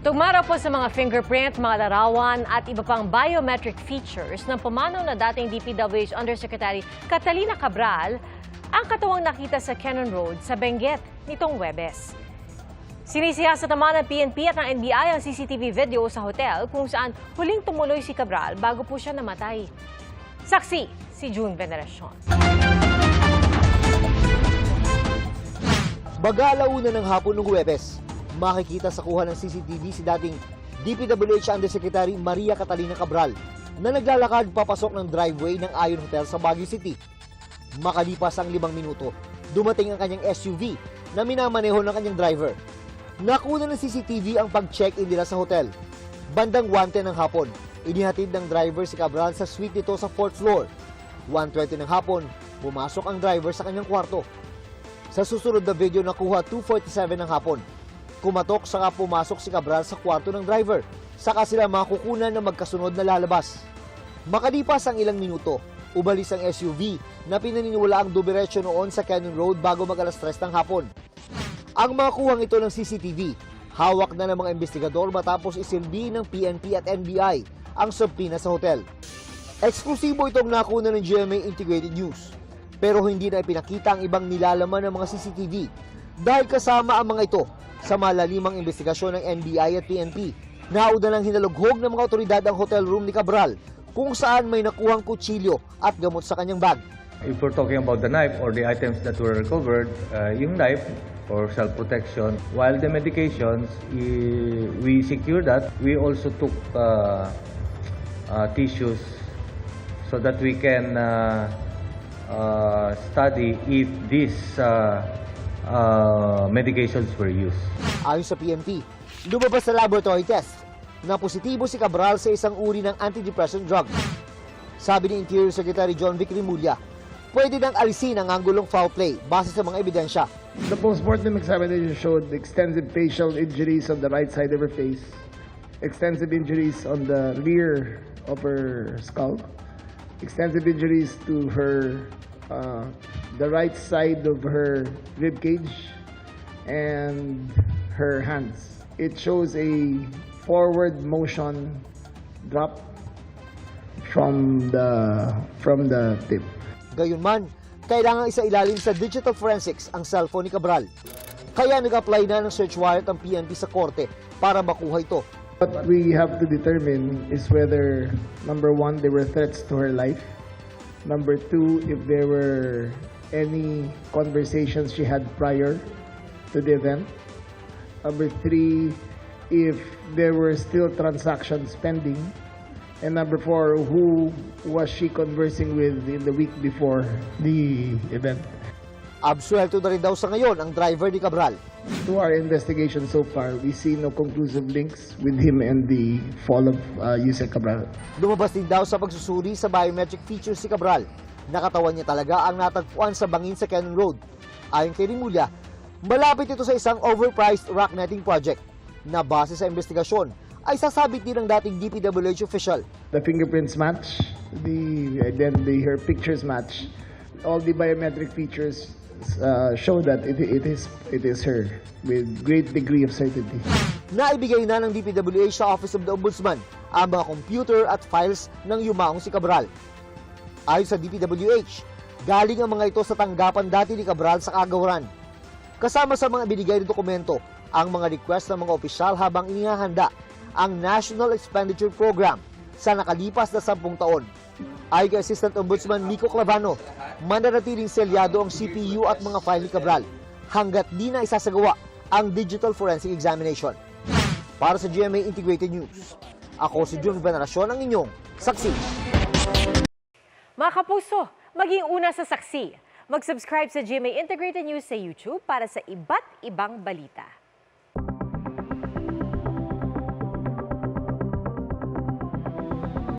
Tugmara po sa mga fingerprint, mga larawan at iba pang biometric features ng pumanaw na dating DPWH Undersecretary Catalina Cabral ang katawang nakita sa Cannon Road sa Benguet nitong Huwebes. Sinisiyasat naman ng PNP at ng NBI ang CCTV video sa hotel kung saan huling tumuloy si Cabral bago po siya namatay. Saksi si June Veneracion. Mag-aalauna ng hapon ng Huwebes, makikita sa kuha ng CCTV si dating DPWH Undersecretary Maria Catalina Cabral na naglalakad papasok ng driveway ng Ayon Hotel sa Baguio City. Makalipas ang 5 minuto, dumating ang kanyang SUV na minamaneho ng kanyang driver. Nakuna ng CCTV ang pag-check-in nila sa hotel. Bandang 1:10 ng hapon, inihatid ng driver si Cabral sa suite nito sa 4th floor. 1:20 ng hapon, pumasok ang driver sa kanyang kwarto. Sa susunod na video nakuha 2:47 ng hapon. Kumatok saka pumasok si Cabral sa kwarto ng driver. Saka sila makukunan na magkasunod na lalabas. Makalipas ang ilang minuto, umalis ang SUV na pinaniniwala ang dumiretso noon sa Cannon Road bago mag-alas 3 ng hapon. Ang mga kuhang ito ng CCTV, hawak na ng mga investigador matapos isilbi ng PNP at NBI ang subpoena sa hotel. Eksklusibo itong nakuna ng GMA Integrated News. Pero hindi na ipinakita ang ibang nilalaman ng mga CCTV dahil kasama ang mga ito sa malalimang investigasyon ng NBI at PNP. Nauna lang hinalughog ng mga otoridad ang hotel room ni Cabral kung saan may nakuhang kutsilyo at gamot sa kanyang bag. If we're talking about the knife or the items that were recovered, yung knife or self-protection, while the medications, we secure that. We also took tissues so that we can study if these medications were used. Ayon sa PNP, lumabas sa laboratory test na positibo si Cabral sa isang uri ng antidepressant drug. Sabi ni Interior Secretary John Vic Rimulya, pwede nang alisin ang anggulong foul play base sa mga ebidensya. The postmortem examination showed extensive facial injuries on the right side of her face, extensive injuries on the rear of her skull, extensive injuries to her the right side of her rib cage and her hands. It shows a forward motion drop from the tip. Gayunman, kailangan isailalim sa digital forensics ang cellphone ni Cabral. Kaya nag-apply na ng search warrant ang PNP sa korte para makuha ito. What we have to determine is whether, number one, there were threats to her life. Number two, if there were any conversations she had prior to the event. Number three, if there were still transactions pending. And number four, who was she conversing with in the week before the event? Absuelto na rin daw sa ngayon ang driver ni Cabral. To our investigation so far, we see no conclusive links with him and the fall of Yusek Cabral. Lumabas din daw sa pagsusuri sa biometric features si Cabral. Nakatawan niya talaga ang natagpuan sa bangin sa Cannon Road. Ayon kay Rimulya, malapit ito sa isang overpriced rock netting project na base sa investigasyon ay sasabit din ng dating DPWH official. The fingerprints match, her pictures match. All the biometric features show that it is her with great degree of certainty. Naibigay na ng DPWH sa Office of the Ombudsman ang mga computer at files ng yumaong si Cabral. Ayon sa DPWH, galing ang mga ito sa tanggapan dati ni Cabral sa Kagawaran. Kasama sa mga binigay na dokumento ang mga request ng mga opisyal habang inihahanda ang National Expenditure Program sa nakalipas na 10 taon. Ayon kay Assistant Ombudsman Nico Clavano, mananatiling selyado ang CPU at mga file ni Cabral hanggat di na isasagawa ang digital forensic examination. Para sa GMA Integrated News, ako si June Veneracion, ang inyong saksi. Mga kapuso, maging una sa saksi. Mag-subscribe sa GMA Integrated News sa YouTube para sa iba't ibang balita.